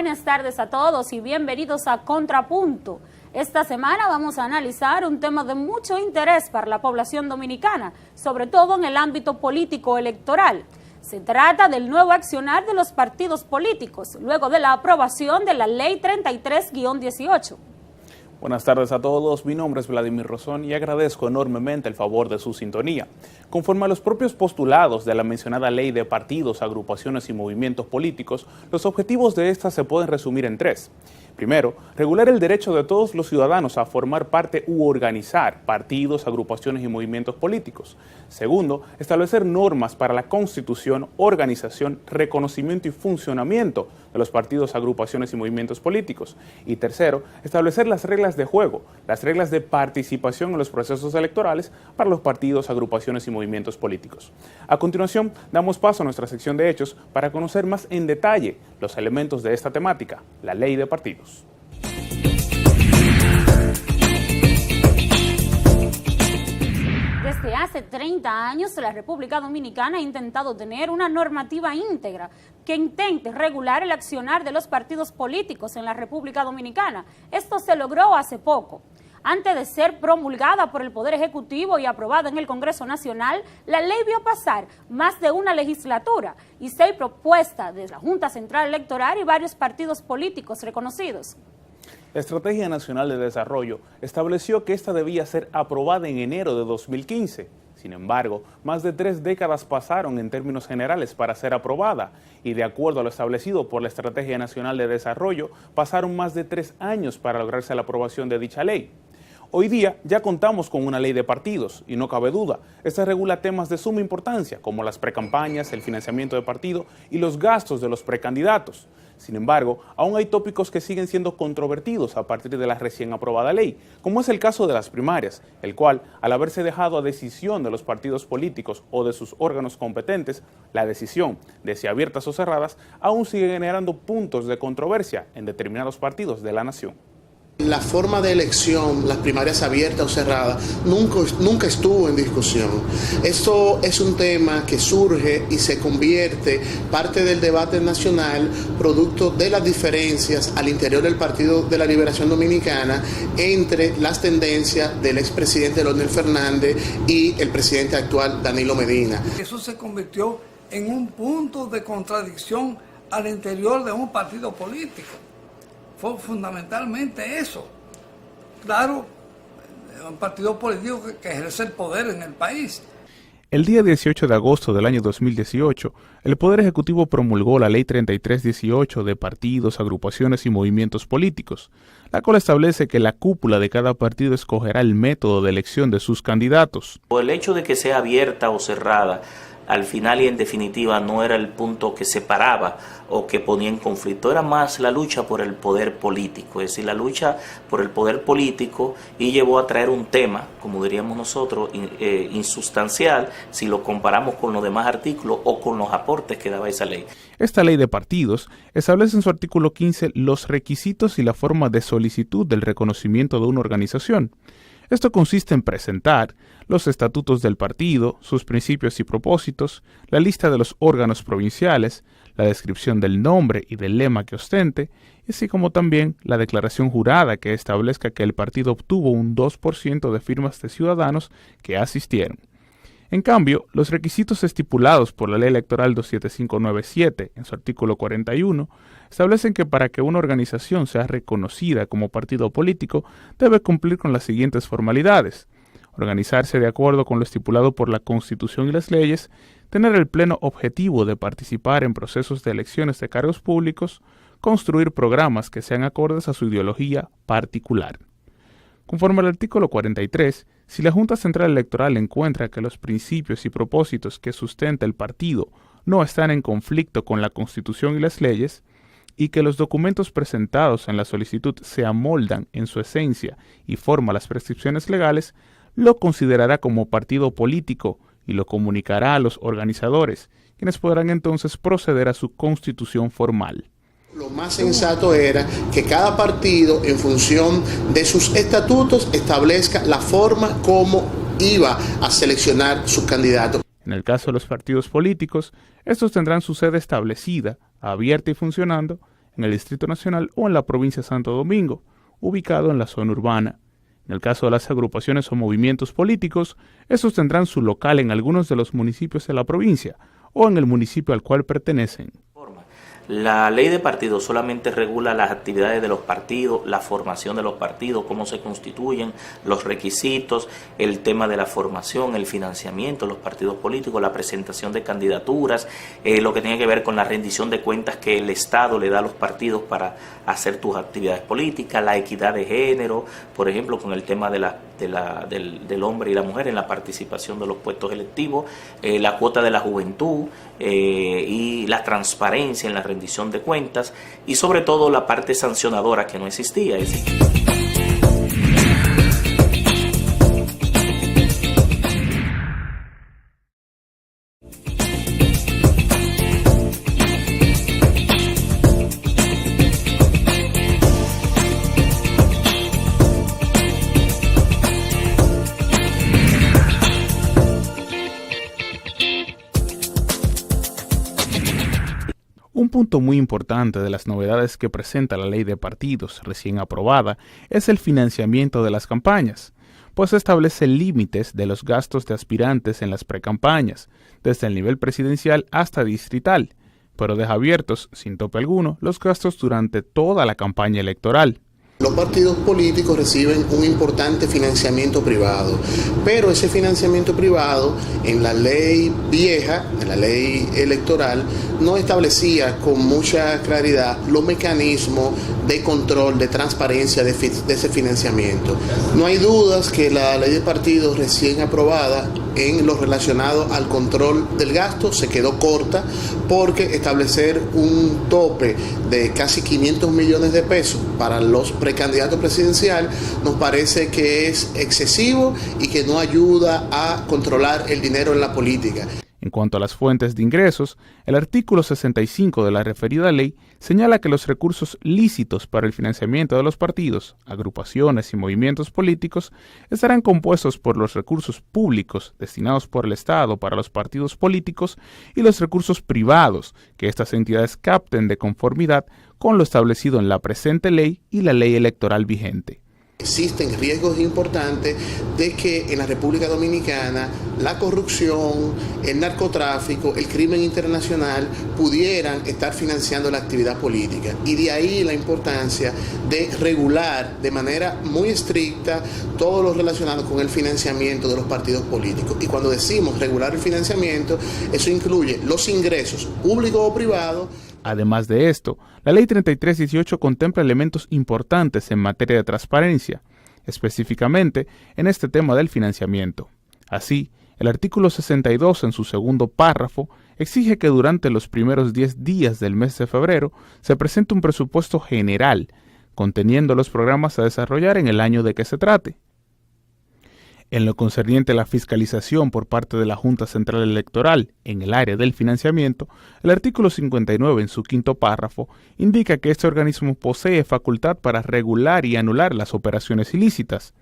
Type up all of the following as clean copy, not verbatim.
buenas tardes a todos y bienvenidos a Contrapunto. Esta semana vamos a analizar un tema de mucho interés para la población dominicana, sobre todo en el ámbito político electoral. Se trata del nuevo accionar de los partidos políticos, luego de la aprobación de la Ley 33-18. Buenas tardes a todos, mi nombre es Vladimir Rosón y agradezco enormemente el favor de su sintonía. Conforme a los propios postulados de la mencionada Ley de Partidos, Agrupaciones y Movimientos Políticos, los objetivos de esta se pueden resumir en tres. Primero, regular el derecho de todos los ciudadanos a formar parte u organizar partidos, agrupaciones y movimientos políticos. Segundo, establecer normas para la constitución, organización, reconocimiento y funcionamiento de los partidos, agrupaciones y movimientos políticos. Y tercero, establecer las reglas de juego, las reglas de participación en los procesos electorales para los partidos, agrupaciones y movimientos políticos. A continuación, damos paso a nuestra sección de hechos para conocer más en detalle los elementos de esta temática, la Ley de Partidos. Desde hace 30 años, la República Dominicana ha intentado tener una normativa íntegra que intente regular el accionar de los partidos políticos en la República Dominicana. Esto se logró hace poco. Antes de ser promulgada por el Poder Ejecutivo y aprobada en el Congreso Nacional, la ley vio pasar más de una legislatura y 6 propuestas de la Junta Central Electoral y varios partidos políticos reconocidos. La Estrategia Nacional de Desarrollo estableció que esta debía ser aprobada en enero de 2015. Sin embargo, más de 3 décadas pasaron en términos generales para ser aprobada y de acuerdo a lo establecido por la Estrategia Nacional de Desarrollo, pasaron más de 3 años para lograrse la aprobación de dicha ley. Hoy día ya contamos con una ley de partidos y no cabe duda, esta regula temas de suma importancia como las precampañas, el financiamiento de partido y los gastos de los precandidatos. Sin embargo, aún hay tópicos que siguen siendo controvertidos a partir de la recién aprobada ley, como es el caso de las primarias, el cual, al haberse dejado a decisión de los partidos políticos o de sus órganos competentes, la decisión de si abiertas o cerradas aún sigue generando puntos de controversia en determinados partidos de la nación. La forma de elección, las primarias abiertas o cerradas, nunca estuvo en discusión. Esto es un tema que surge y se convierte parte del debate nacional, producto de las diferencias al interior del Partido de la Liberación Dominicana entre las tendencias del expresidente Leonel Fernández y el presidente actual Danilo Medina. Eso se convirtió en un punto de contradicción al interior de un partido político. Fue fundamentalmente eso. Claro, un partido político que ejerce el poder en el país. El día 18 de agosto del año 2018, el Poder Ejecutivo promulgó la Ley 33-18 de partidos, agrupaciones y movimientos políticos, la cual establece que la cúpula de cada partido escogerá el método de elección de sus candidatos. El hecho de que sea abierta o cerrada, al final y en definitiva no era el punto que separaba o que ponía en conflicto, era más la lucha por el poder político, es decir, la lucha por el poder político y llevó a traer un tema, como diríamos nosotros, insustancial si lo comparamos con los demás artículos o con los aportes que daba esa ley. Esta ley de partidos establece en su artículo 15 los requisitos y la forma de solicitud del reconocimiento de una organización. Esto consiste en presentar los estatutos del partido, sus principios y propósitos, la lista de los órganos provinciales, la descripción del nombre y del lema que ostente, así como también la declaración jurada que establezca que el partido obtuvo un 2% de firmas de ciudadanos que asistieron. En cambio, los requisitos estipulados por la Ley Electoral 27597 en su artículo 41 establecen que para que una organización sea reconocida como partido político debe cumplir con las siguientes formalidades: organizarse de acuerdo con lo estipulado por la Constitución y las leyes, tener el pleno objetivo de participar en procesos de elecciones de cargos públicos, construir programas que sean acordes a su ideología particular. Conforme al artículo 43, si la Junta Central Electoral encuentra que los principios y propósitos que sustenta el partido no están en conflicto con la Constitución y las leyes, y que los documentos presentados en la solicitud se amoldan en su esencia y forma a las prescripciones legales, lo considerará como partido político y lo comunicará a los organizadores, quienes podrán entonces proceder a su constitución formal. Lo más sensato era que cada partido, en función de sus estatutos, establezca la forma como iba a seleccionar sus candidatos. En el caso de los partidos políticos, estos tendrán su sede establecida, abierta y funcionando en el Distrito Nacional o en la provincia de Santo Domingo, ubicado en la zona urbana. En el caso de las agrupaciones o movimientos políticos, estos tendrán su local en algunos de los municipios de la provincia o en el municipio al cual pertenecen. La ley de partidos solamente regula las actividades de los partidos, la formación de los partidos, cómo se constituyen, los requisitos, el tema de la formación, el financiamiento de los partidos políticos, la presentación de candidaturas, lo que tiene que ver con la rendición de cuentas que el Estado le da a los partidos para hacer tus actividades políticas, la equidad de género, por ejemplo, con el tema del hombre y la mujer en la participación de los puestos electivos, la cuota de la juventud y la transparencia en la rendición de cuentas y sobre todo la parte sancionadora que no existía. Un punto muy importante de las novedades que presenta la ley de partidos recién aprobada es el financiamiento de las campañas, pues establece límites de los gastos de aspirantes en las precampañas, desde el nivel presidencial hasta distrital, pero deja abiertos, sin tope alguno, los gastos durante toda la campaña electoral. Los partidos políticos reciben un importante financiamiento privado, pero ese financiamiento privado en la ley vieja, en la ley electoral, no establecía con mucha claridad los mecanismos de control, de transparencia de ese financiamiento. No hay dudas que la ley de partidos recién aprobada en lo relacionado al control del gasto se quedó corta, porque establecer un tope de casi 500 millones de pesos para los precandidatos presidencial nos parece que es excesivo y que no ayuda a controlar el dinero en la política. En cuanto a las fuentes de ingresos, el artículo 65 de la referida ley señala que los recursos lícitos para el financiamiento de los partidos, agrupaciones y movimientos políticos estarán compuestos por los recursos públicos destinados por el Estado para los partidos políticos y los recursos privados que estas entidades capten de conformidad con lo establecido en la presente ley y la ley electoral vigente. Existen riesgos importantes de que en la República Dominicana la corrupción, el narcotráfico, el crimen internacional pudieran estar financiando la actividad política. Y de ahí la importancia de regular de manera muy estricta todo lo relacionado con el financiamiento de los partidos políticos. Y cuando decimos regular el financiamiento, eso incluye los ingresos públicos o privados. Además de esto, la Ley 3318 contempla elementos importantes en materia de transparencia, específicamente en este tema del financiamiento. Así, el artículo 62 en su segundo párrafo exige que durante los primeros 10 días del mes de febrero se presente un presupuesto general, conteniendo los programas a desarrollar en el año de que se trate. En lo concerniente a la fiscalización por parte de la Junta Central Electoral en el área del financiamiento, el artículo 59 en su quinto párrafo indica que este organismo posee facultad para regular y anular las operaciones ilícitas.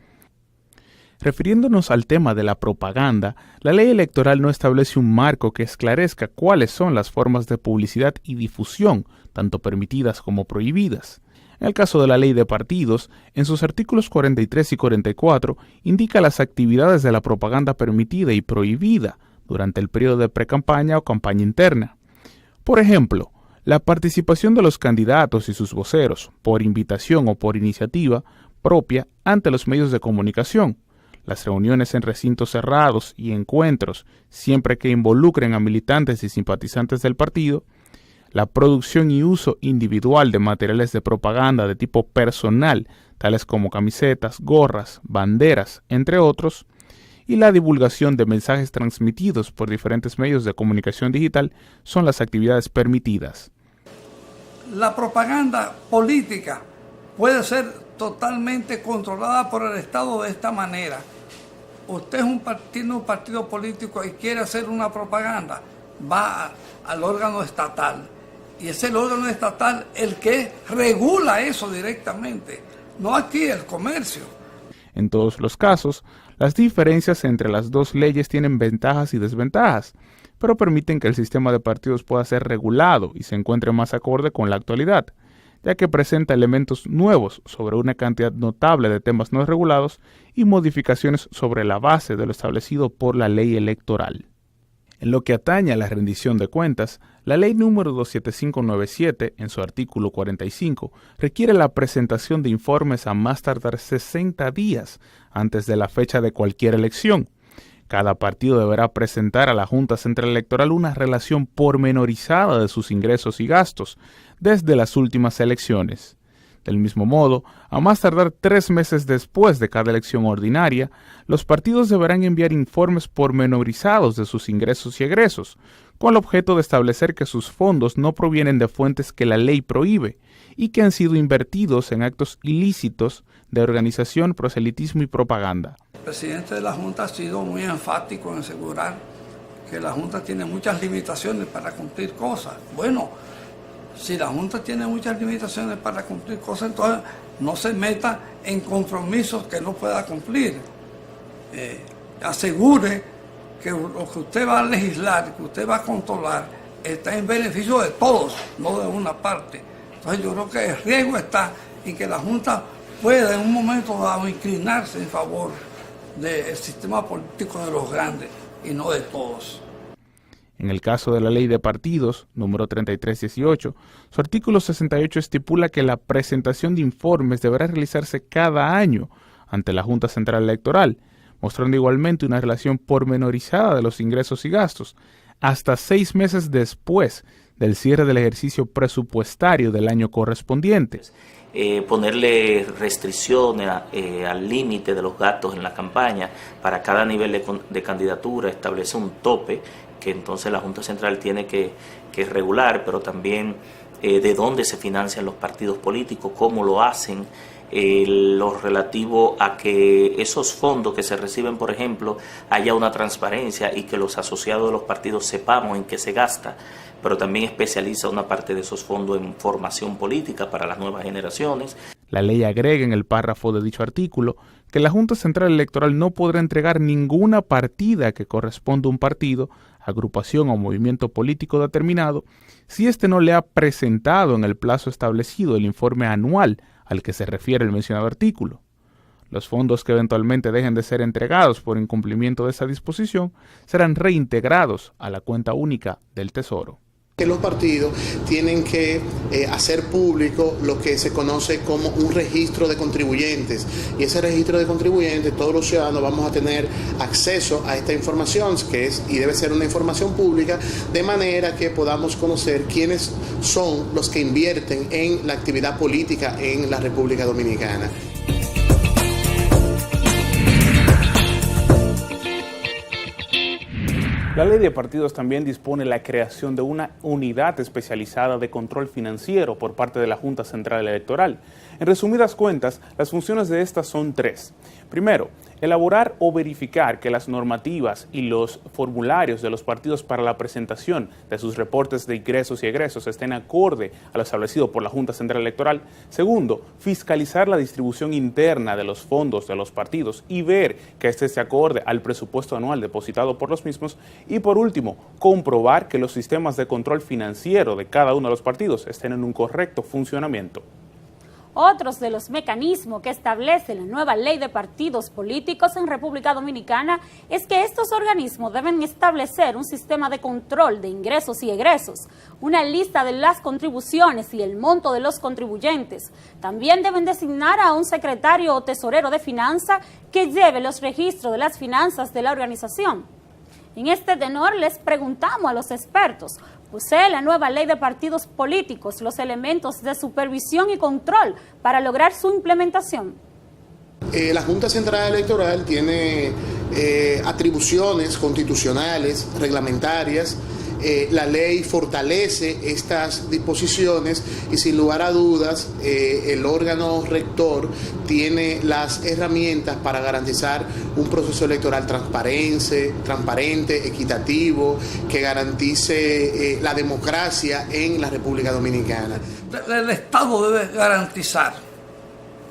Refiriéndonos al tema de la propaganda, la ley electoral no establece un marco que esclarezca cuáles son las formas de publicidad y difusión, tanto permitidas como prohibidas. En el caso de la ley de partidos, en sus artículos 43 y 44, indica las actividades de la propaganda permitida y prohibida durante el periodo de precampaña o campaña interna. Por ejemplo, la participación de los candidatos y sus voceros, por invitación o por iniciativa propia, ante los medios de comunicación, las reuniones en recintos cerrados y encuentros, siempre que involucren a militantes y simpatizantes del partido, la producción y uso individual de materiales de propaganda de tipo personal, tales como camisetas, gorras, banderas, entre otros, y la divulgación de mensajes transmitidos por diferentes medios de comunicación digital son las actividades permitidas. La propaganda política puede ser totalmente controlada por el Estado de esta manera. Usted tiene un partido político y quiere hacer una propaganda, va al órgano estatal. Y es el órgano estatal el que regula eso directamente, no aquí el comercio. En todos los casos, las diferencias entre las dos leyes tienen ventajas y desventajas, pero permiten que el sistema de partidos pueda ser regulado y se encuentre más acorde con la actualidad. ya que presenta elementos nuevos sobre una cantidad notable de temas no regulados y modificaciones sobre la base de lo establecido por la ley electoral. En lo que atañe a la rendición de cuentas, la ley número 27597, en su artículo 45, requiere la presentación de informes a más tardar 60 días antes de la fecha de cualquier elección. Cada partido deberá presentar a la Junta Central Electoral una relación pormenorizada de sus ingresos y gastos desde las últimas elecciones. Del mismo modo, a más tardar 3 meses después de cada elección ordinaria, los partidos deberán enviar informes pormenorizados de sus ingresos y egresos, con el objeto de establecer que sus fondos no provienen de fuentes que la ley prohíbe y que han sido invertidos en actos ilícitos de organización, proselitismo y propaganda. El presidente de la Junta ha sido muy enfático en asegurar que la Junta tiene muchas limitaciones para cumplir cosas. Bueno, si la Junta tiene muchas limitaciones para cumplir cosas, entonces no se meta en compromisos que no pueda cumplir. Asegure que lo que usted va a legislar, que usted va a controlar, está en beneficio de todos, no de una parte. Entonces yo creo que el riesgo está en que la Junta pueda en un momento dado inclinarse en favor del sistema político de los grandes y no de todos. En el caso de la Ley de Partidos, número 3318, su artículo 68 estipula que la presentación de informes deberá realizarse cada año ante la Junta Central Electoral, mostrando igualmente una relación pormenorizada de los ingresos y gastos, hasta 6 meses después del cierre del ejercicio presupuestario del año correspondiente. Ponerle restricciones al límite de los gastos en la campaña para cada nivel de candidatura, establece un tope que entonces la Junta Central tiene que regular, pero también de dónde se financian los partidos políticos, cómo lo hacen, lo relativo a que esos fondos que se reciben, por ejemplo, haya una transparencia y que los asociados de los partidos sepamos en qué se gasta, pero también especializa una parte de esos fondos en formación política para las nuevas generaciones. La ley agrega en el párrafo de dicho artículo que la Junta Central Electoral no podrá entregar ninguna partida que corresponda a un partido, agrupación o movimiento político determinado si éste no le ha presentado en el plazo establecido el informe anual al que se refiere el mencionado artículo. Los fondos que eventualmente dejen de ser entregados por incumplimiento de esa disposición serán reintegrados a la cuenta única del Tesoro. Que los partidos tienen que hacer público lo que se conoce como un registro de contribuyentes, y ese registro de contribuyentes todos los ciudadanos vamos a tener acceso a esta información que es y debe ser una información pública, de manera que podamos conocer quiénes son los que invierten en la actividad política en la República Dominicana. La ley de partidos también dispone la creación de una unidad especializada de control financiero por parte de la Junta Central Electoral. En resumidas cuentas, las funciones de estas son 3. Primero, elaborar o verificar que las normativas y los formularios de los partidos para la presentación de sus reportes de ingresos y egresos estén acorde a lo establecido por la Junta Central Electoral. Segundo, fiscalizar la distribución interna de los fondos de los partidos y ver que éste se acorde al presupuesto anual depositado por los mismos. Y por último, comprobar que los sistemas de control financiero de cada uno de los partidos estén en un correcto funcionamiento. Otros de los mecanismos que establece la nueva ley de partidos políticos en República Dominicana es que estos organismos deben establecer un sistema de control de ingresos y egresos, una lista de las contribuciones y el monto de los contribuyentes. También deben designar a un secretario o tesorero de finanzas que lleve los registros de las finanzas de la organización. En este tenor les preguntamos a los expertos, ¿posee la nueva ley de partidos políticos los elementos de supervisión y control para lograr su implementación? La Junta Central Electoral tiene atribuciones constitucionales, reglamentarias. La ley fortalece estas disposiciones y sin lugar a dudas el órgano rector tiene las herramientas para garantizar un proceso electoral transparente, equitativo, que garantice la democracia en la República Dominicana. El Estado debe garantizar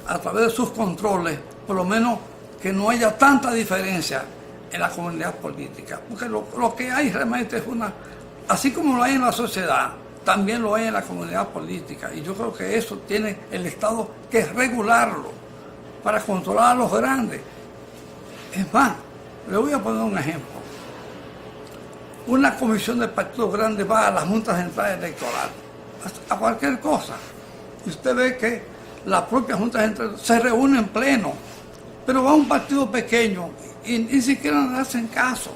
a través de sus controles por lo menos que no haya tanta diferencia en la comunidad política, porque lo que hay realmente es así como lo hay en la sociedad, también lo hay en la comunidad política. Y yo creo que eso tiene el Estado que regularlo para controlar a los grandes. Es más, le voy a poner un ejemplo. Una comisión de partidos grandes va a la Junta Central Electoral, a cualquier cosa. Y usted ve que la propia Junta Central se reúne en pleno, pero va a un partido pequeño y ni siquiera le hacen caso.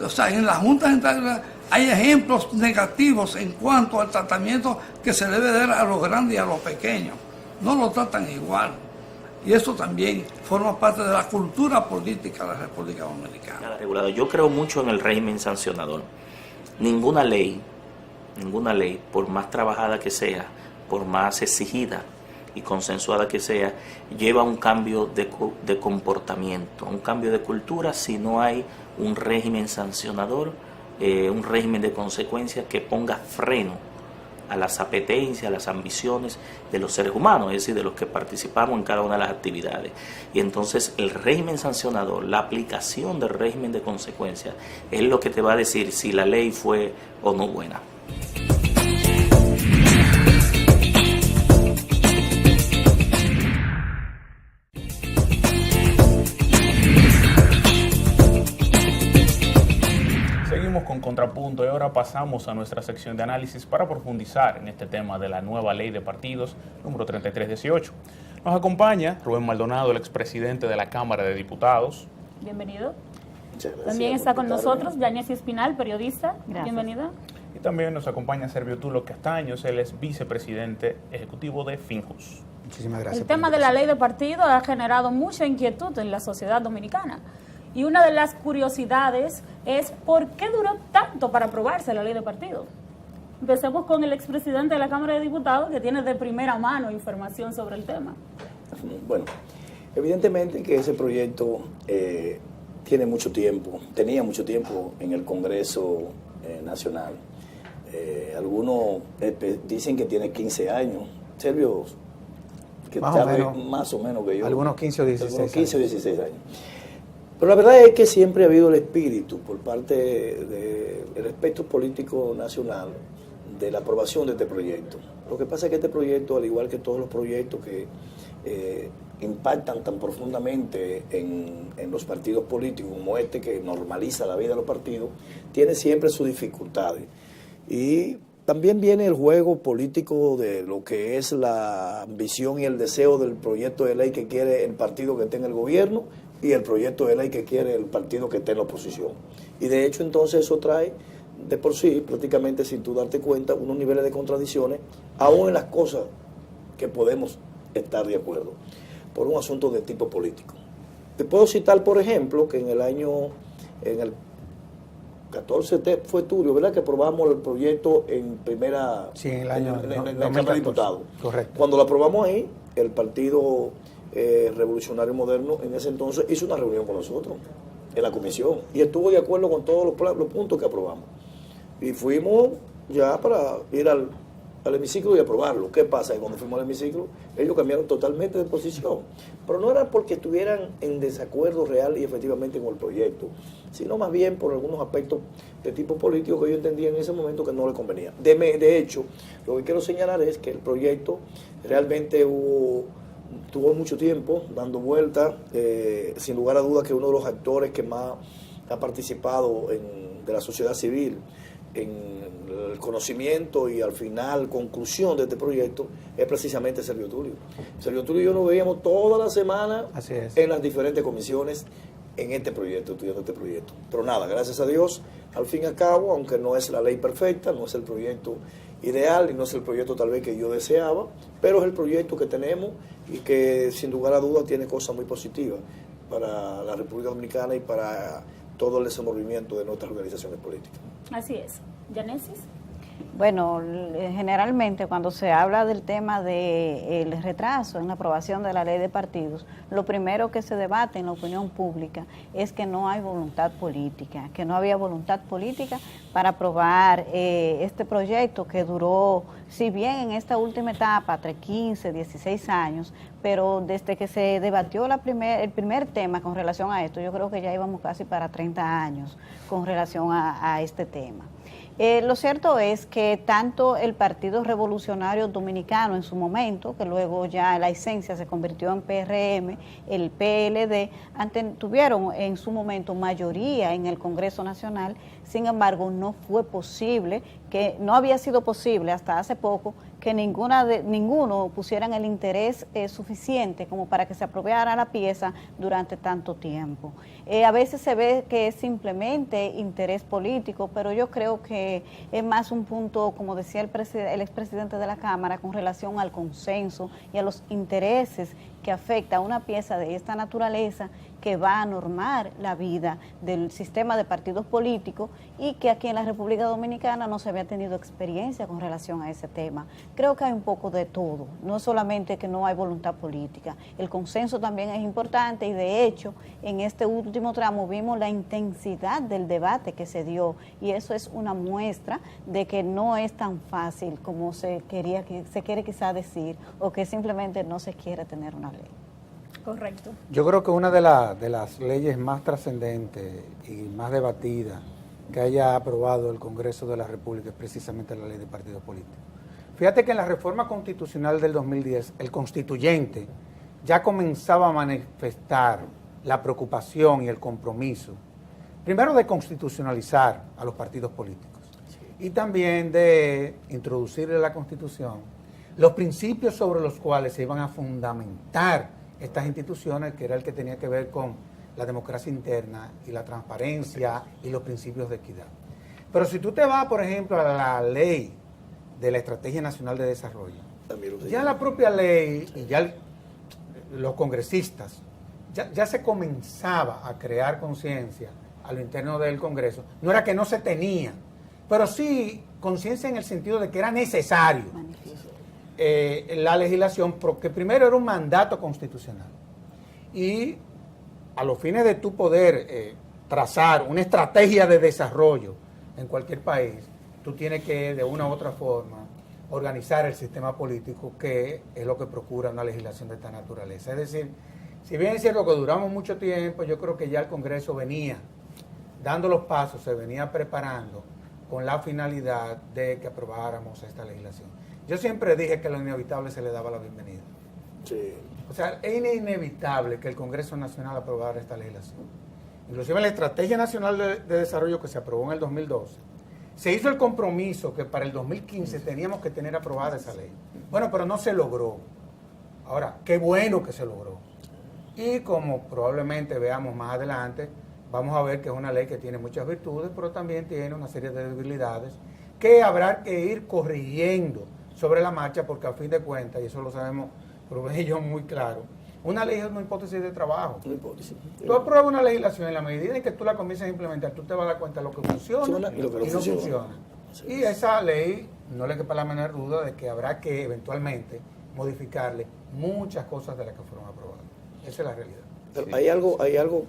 O sea, en la Junta Central hay ejemplos negativos en cuanto al tratamiento que se debe dar a los grandes y a los pequeños. No lo tratan igual. Y eso también forma parte de la cultura política de la República Dominicana. Yo creo mucho en el régimen sancionador. Ninguna ley, por más trabajada que sea, por más exigida y consensuada que sea, lleva a un cambio de comportamiento, un cambio de cultura si no hay un régimen sancionador, un régimen de consecuencias que ponga freno a las apetencias, a las ambiciones de los seres humanos, es decir, de los que participamos en cada una de las actividades. Y entonces el régimen sancionador, la aplicación del régimen de consecuencias, es lo que te va a decir si la ley fue o no buena. Con Contrapunto y ahora pasamos a nuestra sección de análisis para profundizar en este tema de la nueva ley de partidos número 3318. Nos acompaña Rubén Maldonado, el expresidente de la Cámara de Diputados. Bienvenido. También está con nosotros Yanessi Espinal, periodista. Gracias. Bienvenida. Y también nos acompaña Servio Tulo Castaños, él es vicepresidente ejecutivo de Finjus. Muchísimas gracias. El tema de la ley de partidos ha generado mucha inquietud en la sociedad dominicana. Y una de las curiosidades es ¿por qué duró tanto para aprobarse la ley de partidos? Empecemos con el expresidente de la Cámara de Diputados, que tiene de primera mano información sobre el tema. Bueno, evidentemente que ese proyecto tenía mucho tiempo en el Congreso Nacional. Algunos dicen que tiene 15 años. Servio, que más o menos que yo. Algunos 15 o 16 algunos 15 o 16 años. Pero la verdad es que siempre ha habido el espíritu por parte del espectro político nacional de la aprobación de este proyecto. Lo que pasa es que este proyecto, al igual que todos los proyectos que impactan tan profundamente en los partidos políticos como este, que normaliza la vida de los partidos, tiene siempre sus dificultades. Y también viene el juego político de lo que es la ambición y el deseo del proyecto de ley que quiere el partido que esté en el gobierno y el proyecto de ley que quiere el partido que esté en la oposición. Y de hecho entonces eso trae de por sí, prácticamente sin tú darte cuenta, unos niveles de contradicciones, aún en las cosas que podemos estar de acuerdo, por un asunto de tipo político. Te puedo citar, por ejemplo, que en el 14 fue Tulio, ¿verdad? Que aprobamos el proyecto en primera... Sí, en el año... en la Cámara de Diputados. Correcto. Cuando lo aprobamos ahí, el Partido Revolucionario Moderno en ese entonces hizo una reunión con nosotros en la comisión y estuvo de acuerdo con todos los puntos que aprobamos. Y fuimos ya para ir al hemiciclo y aprobarlo. ¿Qué pasa? Que cuando fuimos al hemiciclo, ellos cambiaron totalmente de posición. Pero no era porque estuvieran en desacuerdo real y efectivamente con el proyecto, sino más bien por algunos aspectos de tipo político que yo entendía en ese momento que no le convenía. De hecho, lo que quiero señalar es que el proyecto realmente tuvo mucho tiempo dando vueltas, sin lugar a dudas que uno de los actores que más ha participado de la sociedad civil en el conocimiento y al final conclusión de este proyecto es precisamente Servio Tulio. Servio Tulio y yo nos veíamos toda la semana en las diferentes comisiones en este proyecto, estudiando este proyecto. Pero nada, gracias a Dios, al fin y al cabo, aunque no es la ley perfecta, no es el proyecto ideal y no es el proyecto tal vez que yo deseaba, pero es el proyecto que tenemos y que sin lugar a dudas tiene cosas muy positivas para la República Dominicana y para todo el desenvolvimiento de nuestras organizaciones políticas. Así es. ¿Yanessi? Bueno, generalmente cuando se habla del tema del retraso en la aprobación de la ley de partidos, lo primero que se debate en la opinión pública es que no hay voluntad política, que no había voluntad política para aprobar este proyecto que duró, si bien en esta última etapa, entre 15, 16 años, pero desde que se debatió el primer tema con relación a esto, yo creo que ya íbamos casi para 30 años con relación a este tema. Lo cierto es que tanto el Partido Revolucionario Dominicano en su momento, que luego ya la esencia se convirtió en PRM, el PLD, tuvieron en su momento mayoría en el Congreso Nacional. Sin embargo, no había sido posible hasta hace poco que ninguno pusieran el interés suficiente como para que se aprobara la pieza durante tanto tiempo. A veces se ve que es simplemente interés político, pero yo creo que es más un punto, como decía el expresidente de la Cámara, con relación al consenso y a los intereses que afecta a una pieza de esta naturaleza, que va a normar la vida del sistema de partidos políticos, y que aquí en la República Dominicana no se había tenido experiencia con relación a ese tema. Creo que hay un poco de todo, no solamente que no hay voluntad política, el consenso también es importante, y de hecho en este último tramo vimos la intensidad del debate que se dio, y eso es una muestra de que no es tan fácil como se quiere quizá decir, o que simplemente no se quiere tener una ley. Correcto. Yo creo que una de las leyes más trascendentes y más debatidas que haya aprobado el Congreso de la República es precisamente la ley de partidos políticos. Fíjate que en la reforma constitucional del 2010, el constituyente ya comenzaba a manifestar la preocupación y el compromiso, primero de constitucionalizar a los partidos políticos y también de introducir en la Constitución los principios sobre los cuales se iban a fundamentar estas instituciones, que era el que tenía que ver con la democracia interna y la transparencia y los principios de equidad. Pero si tú te vas, por ejemplo, a la ley de la Estrategia Nacional de Desarrollo, ya la propia ley y ya los congresistas, ya se comenzaba a crear conciencia a lo interno del Congreso. No era que no se tenía, pero sí conciencia en el sentido de que era necesario la legislación, porque primero era un mandato constitucional, y a los fines de tu poder trazar una estrategia de desarrollo en cualquier país, tú tienes que de una u otra forma organizar el sistema político, que es lo que procura una legislación de esta naturaleza. Es decir, si bien es cierto que duramos mucho tiempo, yo creo que ya el Congreso venía dando los pasos, se venía preparando con la finalidad de que aprobáramos esta legislación. Yo siempre dije que a lo inevitable se le daba la bienvenida. Sí. O sea, es inevitable que el Congreso Nacional aprobara esta legislación. Inclusive en la Estrategia Nacional de Desarrollo, que se aprobó en el 2012, se hizo el compromiso que para el 2015 teníamos que tener aprobada esa ley. Bueno, pero no se logró. Ahora, qué bueno que se logró. Y como probablemente veamos más adelante, vamos a ver que es una ley que tiene muchas virtudes, pero también tiene una serie de debilidades que habrá que ir corrigiendo sobre la marcha, porque a fin de cuentas, y eso lo sabemos Rubén y yo muy claro, una ley es una hipótesis de trabajo. Una hipótesis. Tú apruebas una legislación, en la medida en que tú la comienzas a implementar, tú te vas a dar cuenta de lo que funciona y lo que no funciona. Y esa ley, no le quepa la menor duda de que habrá que eventualmente modificarle muchas cosas de las que fueron aprobadas. Esa es la realidad. Pero hay algo,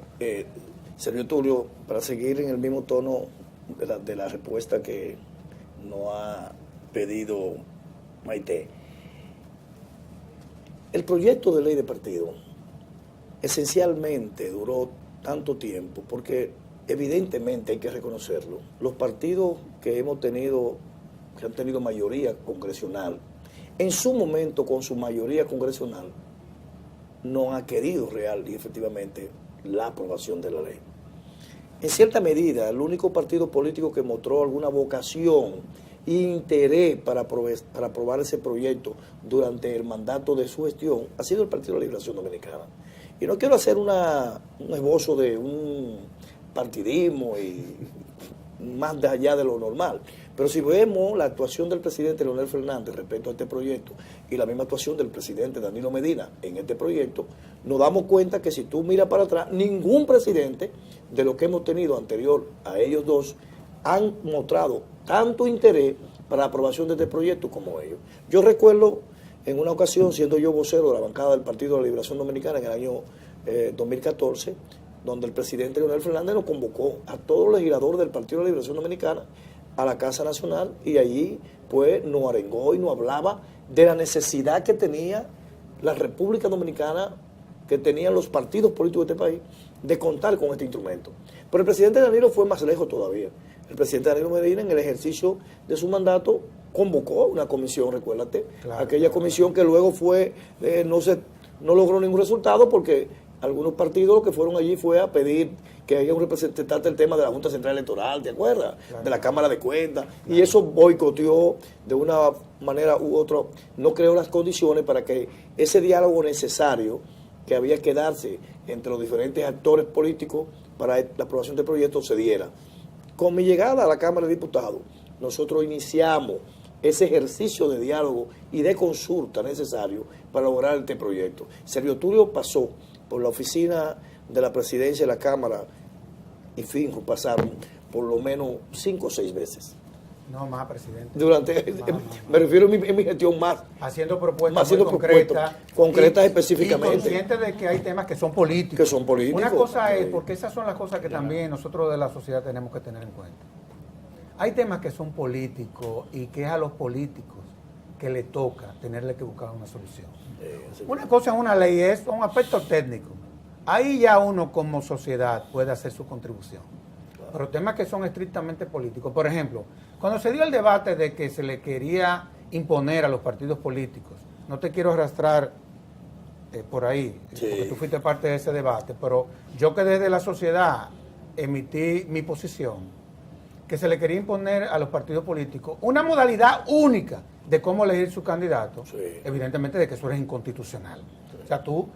Sergio Tulio, para seguir en el mismo tono de la respuesta que nos ha pedido Maite. El proyecto de ley de partido esencialmente duró tanto tiempo porque evidentemente hay que reconocerlo. Los partidos que han tenido mayoría congresional, en su momento con su mayoría congresional, no han querido real y efectivamente la aprobación de la ley. En cierta medida, el único partido político que mostró alguna vocación e interés para aprobar ese proyecto durante el mandato de su gestión ha sido el Partido de la Liberación Dominicana. Y no quiero hacer un esbozo de un partidismo y más de allá de lo normal, pero si vemos la actuación del presidente Leonel Fernández respecto a este proyecto y la misma actuación del presidente Danilo Medina en este proyecto, nos damos cuenta que si tú miras para atrás, ningún presidente de lo que hemos tenido anterior a ellos dos han mostrado tanto interés para la aprobación de este proyecto como ellos. Yo recuerdo en una ocasión, siendo yo vocero de la bancada del Partido de la Liberación Dominicana en el año 2014, donde el presidente Leonel Fernández nos convocó a todos los legisladores del Partido de la Liberación Dominicana a la Casa Nacional, y allí pues nos arengó y nos hablaba de la necesidad que tenía la República Dominicana, que tenían los partidos políticos de este país, de contar con este instrumento. Pero el presidente Danilo fue más lejos todavía. El el presidente Danilo Medina, en el ejercicio de su mandato, convocó una comisión, recuérdate, aquella comisión que luego fue, no logró ningún resultado porque algunos partidos lo que fueron allí fue a pedir que haya un representante del tema de la Junta Central Electoral, ¿te acuerdas? De la Cámara de Cuentas, y eso boicoteó de una manera u otra, no creó las condiciones para que ese diálogo necesario que había que darse entre los diferentes actores políticos para la aprobación del proyecto se diera. Con mi llegada a la Cámara de Diputados, nosotros iniciamos ese ejercicio de diálogo y de consulta necesario para lograr este proyecto. Servio Tulio pasó por la oficina de la presidencia de la Cámara y Finjo pasaron por lo menos 5 o 6 veces. No más, presidente. Me refiero en mi gestión más. Haciendo propuestas muy concretas específicamente. Y consciente de que hay temas que son políticos. Que son políticos. Una cosa es, porque esas son las cosas que también nosotros de la sociedad tenemos que tener en cuenta. Hay temas que son políticos y que es a los políticos que le toca tenerle que buscar una solución. Una cosa es una ley, es un aspecto técnico. Ahí ya uno como sociedad puede hacer su contribución. Pero temas que son estrictamente políticos. Por ejemplo, cuando se dio el debate de que se le quería imponer a los partidos políticos, no te quiero arrastrar por ahí, porque tú fuiste parte de ese debate, pero yo que desde la sociedad emití mi posición, que se le quería imponer a los partidos políticos una modalidad única de cómo elegir su candidato, evidentemente de que eso es inconstitucional. O sea, tú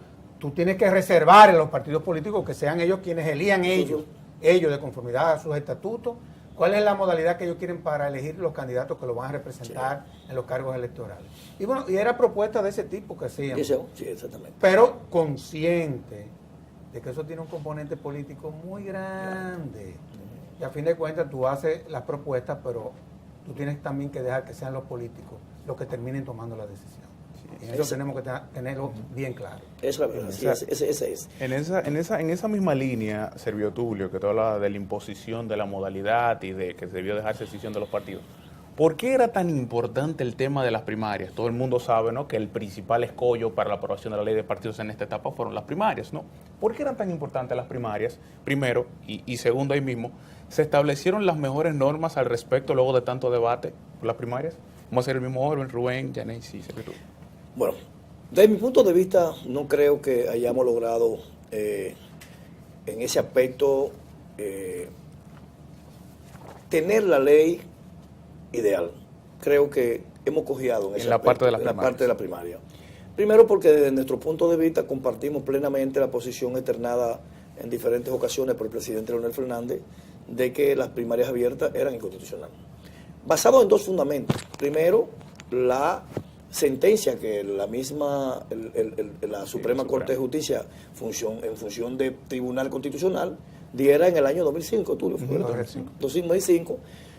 tienes que reservar a los partidos políticos que sean ellos quienes elijan ellos de conformidad a sus estatutos, cuál es la modalidad que ellos quieren para elegir los candidatos que lo van a representar en los cargos electorales. Y bueno, y era propuesta de ese tipo que hacían. Sí, exactamente. Pero consciente de que eso tiene un componente político muy grande. Y a fin de cuentas tú haces las propuestas, pero tú tienes también que dejar que sean los políticos los que terminen tomando la decisión. Y eso tenemos que tenerlo bien claro. Es la verdad, ese es. En esa misma línea, Servio Tulio, que tú hablabas de la imposición de la modalidad y de que se debió dejarse decisión de los partidos. ¿Por qué era tan importante el tema de las primarias? Todo el mundo sabe, ¿no?, que el principal escollo para la aprobación de la ley de partidos en esta etapa fueron las primarias, ¿no? ¿Por qué eran tan importantes las primarias? Primero, y segundo ahí mismo, ¿se establecieron las mejores normas al respecto luego de tanto debate por las primarias? Vamos a hacer el mismo orden, Rubén, Yaneis y Servio Tulio. Bueno, desde mi punto de vista, no creo que hayamos logrado en ese aspecto tener la ley ideal. Creo que hemos cojeado en la parte de la primaria. Primero porque desde nuestro punto de vista compartimos plenamente la posición externada en diferentes ocasiones por el presidente Leonel Fernández de que las primarias abiertas eran inconstitucionales. Basado en 2 fundamentos. Primero, la sentencia que la misma la Suprema Corte de Justicia en función de Tribunal Constitucional diera en el año 2005, Tulio, 2005,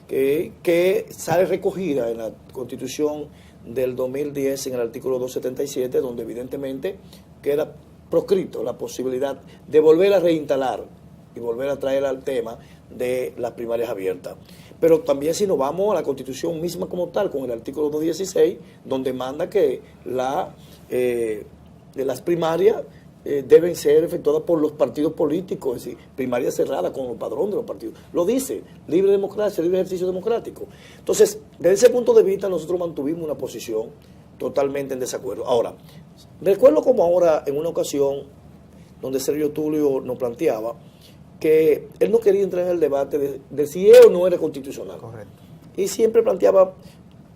que sale recogida en la Constitución del 2010 en el artículo 277, donde evidentemente queda proscrito la posibilidad de volver a reinstalar y volver a traer al tema de las primarias abiertas. Pero también si nos vamos a la Constitución misma como tal, con el artículo 216, donde manda que las primarias deben ser efectuadas por los partidos políticos, es decir, primarias cerradas con el padrón de los partidos. Lo dice, libre democracia, libre ejercicio democrático. Entonces, desde ese punto de vista, nosotros mantuvimos una posición totalmente en desacuerdo. Ahora, recuerdo como ahora, en una ocasión, donde Servio Tulio nos planteaba que él no quería entrar en el debate de si es o no era constitucional. Correcto. Y siempre planteaba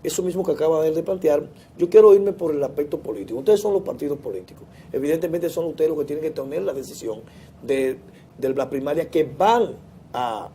eso mismo que acaba de plantear. Yo quiero irme por el aspecto político. Ustedes son los partidos políticos. Evidentemente son ustedes los que tienen que tener la decisión de la primaria que van a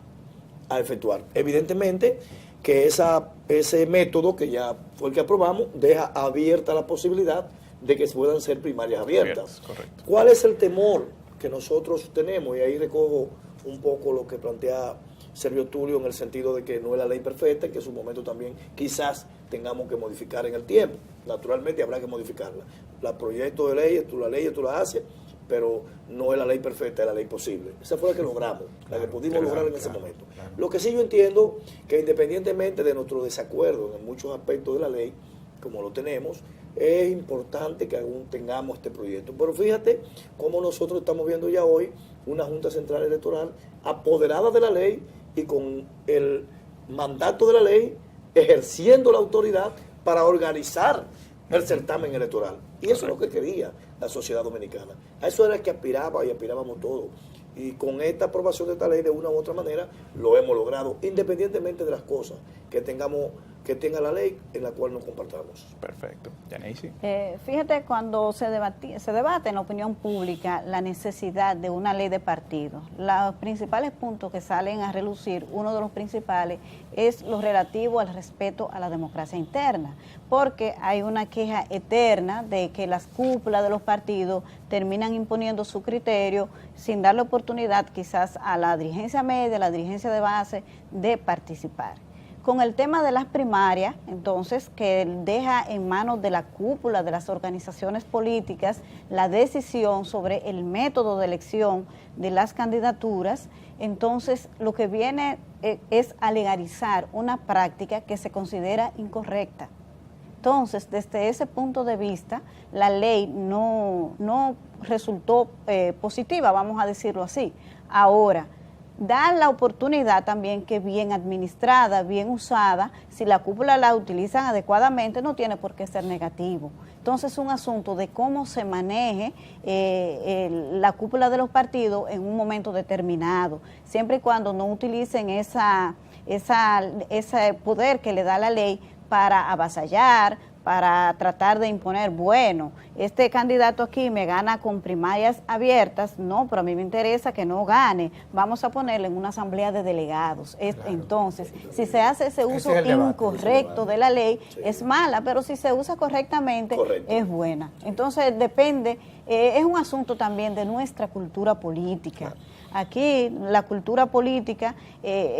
efectuar. Evidentemente que ese método que ya fue el que aprobamos deja abierta la posibilidad de que puedan ser primarias abiertas. Correcto. ¿Cuál es el temor que nosotros tenemos? Y ahí recojo un poco lo que plantea Servio Tulio en el sentido de que no es la ley perfecta y que en su momento también quizás tengamos que modificar en el tiempo. Naturalmente habrá que modificarla. El proyecto de ley, tú la haces, pero no es la ley perfecta, es la ley posible. Esa fue la que logramos, la que pudimos lograr en ese momento. Claro. Lo que sí yo entiendo que independientemente de nuestro desacuerdo en muchos aspectos de la ley, como lo tenemos, es importante que aún tengamos este proyecto. Pero fíjate cómo nosotros estamos viendo ya hoy una Junta Central Electoral apoderada de la ley y con mandato de la ley, ejerciendo la autoridad para organizar el certamen electoral. Y eso es lo que quería la sociedad dominicana. A eso era que aspiraba y aspirábamos todos. Y con esta aprobación de esta ley, de una u otra manera, lo hemos logrado, independientemente de las cosas que tenga la ley en la cual nos compartamos. Perfecto. Yaneisi. Fíjate, cuando se debate en la opinión pública la necesidad de una ley de partidos, los principales puntos que salen a relucir, uno de los principales es lo relativo al respeto a la democracia interna, porque hay una queja eterna de que las cúpulas de los partidos terminan imponiendo su criterio sin darle oportunidad quizás a la dirigencia media, a la dirigencia de base de participar. Con el tema de las primarias, entonces, que deja en manos de la cúpula de las organizaciones políticas la decisión sobre el método de elección de las candidaturas, entonces lo que viene es a legalizar una práctica que se considera incorrecta. Entonces, desde ese punto de vista, la ley no resultó positiva, vamos a decirlo así. Ahora, da la oportunidad también que bien administrada, bien usada, si la cúpula la utilizan adecuadamente, no tiene por qué ser negativo. Entonces es un asunto de cómo se maneje la cúpula de los partidos en un momento determinado, siempre y cuando no utilicen ese poder que le da la ley para avasallar, para tratar de imponer, bueno, este candidato aquí me gana con primarias abiertas, no, pero a mí me interesa que no gane, vamos a ponerle en una asamblea de delegados. Claro. Entonces, si se hace ese uso incorrecto de la ley, sí, es mala, pero si se usa correctamente, es buena. Entonces, depende, es un asunto también de nuestra cultura política. Claro. Aquí la cultura política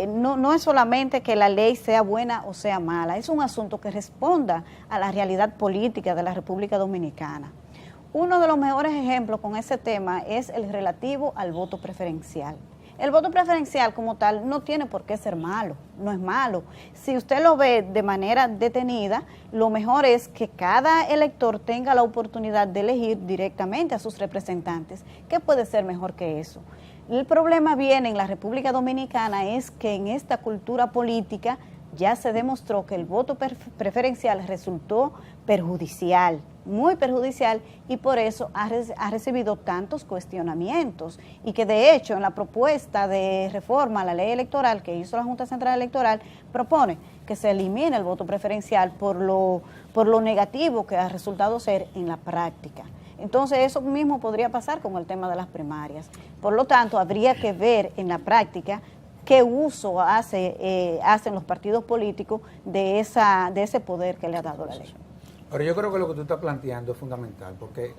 no es solamente que la ley sea buena o sea mala, es un asunto que responda a la realidad política de la República Dominicana. Uno de los mejores ejemplos con ese tema es el relativo al voto preferencial. El voto preferencial como tal no tiene por qué ser malo, no es malo. Si usted lo ve de manera detenida, lo mejor es que cada elector tenga la oportunidad de elegir directamente a sus representantes. ¿Qué puede ser mejor que eso? El problema viene en la República Dominicana es que en esta cultura política ya se demostró que el voto preferencial resultó perjudicial, muy perjudicial, y por eso ha recibido tantos cuestionamientos, y que de hecho en la propuesta de reforma a la ley electoral que hizo la Junta Central Electoral propone que se elimine el voto preferencial por lo negativo que ha resultado ser en la práctica. Entonces eso mismo podría pasar con el tema de las primarias. Por lo tanto, habría que ver en la práctica qué uso hacen los partidos políticos de ese poder que le ha dado la ley. Pero yo creo que lo que tú estás planteando es fundamental, porque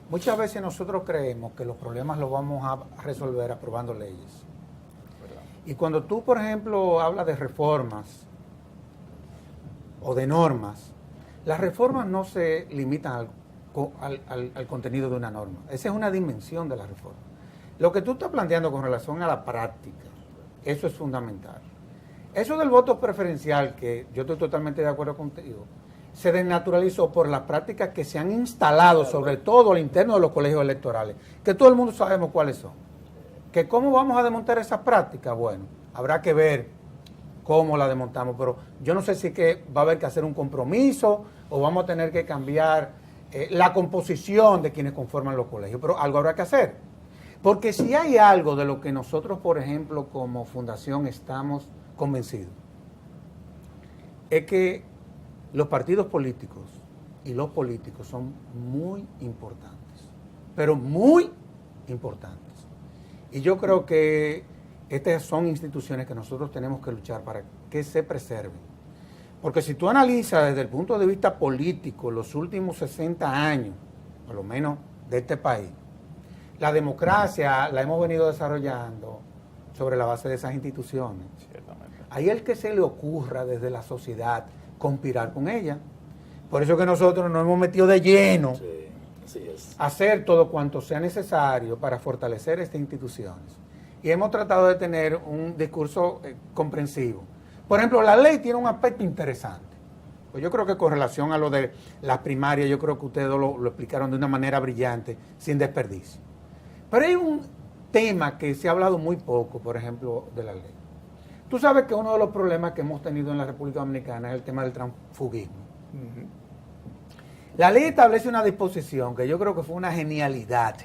muchas veces nosotros creemos que los problemas los vamos a resolver aprobando leyes. Y cuando tú, por ejemplo, hablas de reformas o de normas, las reformas no se limitan al contenido de una norma. Esa es una dimensión de la reforma. Lo que tú estás planteando con relación a la práctica, eso es fundamental. Eso del voto preferencial, que yo estoy totalmente de acuerdo contigo, se desnaturalizó por las prácticas que se han instalado, sobre todo al interno de los colegios electorales, que todo el mundo sabemos cuáles son. ¿Que cómo vamos a desmontar esas prácticas? Bueno, habrá que ver cómo la desmontamos, pero yo no sé si que va a haber que hacer un compromiso o vamos a tener que cambiar la composición de quienes conforman los colegios, pero algo habrá que hacer. Porque si hay algo de lo que nosotros, por ejemplo, como fundación estamos convencidos, es que los partidos políticos y los políticos son muy importantes, pero muy importantes. Y yo creo que estas son instituciones que nosotros tenemos que luchar para que se preserven. Porque si tú analizas desde el punto de vista político los últimos 60 años, por lo menos de este país, la democracia la hemos venido desarrollando sobre la base de esas instituciones. Ciertamente. Ahí el que se le ocurra desde la sociedad conspirar con ella. Por eso que nosotros nos hemos metido de lleno a hacer todo cuanto sea necesario para fortalecer estas instituciones. Y hemos tratado de tener un discurso comprensivo. Por ejemplo, la ley tiene un aspecto interesante. Pues yo creo que con relación a lo de las primarias, yo creo que ustedes lo explicaron de una manera brillante, sin desperdicio. Pero hay un tema que se ha hablado muy poco, por ejemplo, de la ley. Tú sabes que uno de los problemas que hemos tenido en la República Dominicana es el tema del transfugismo. La ley establece una disposición que yo creo que fue una genialidad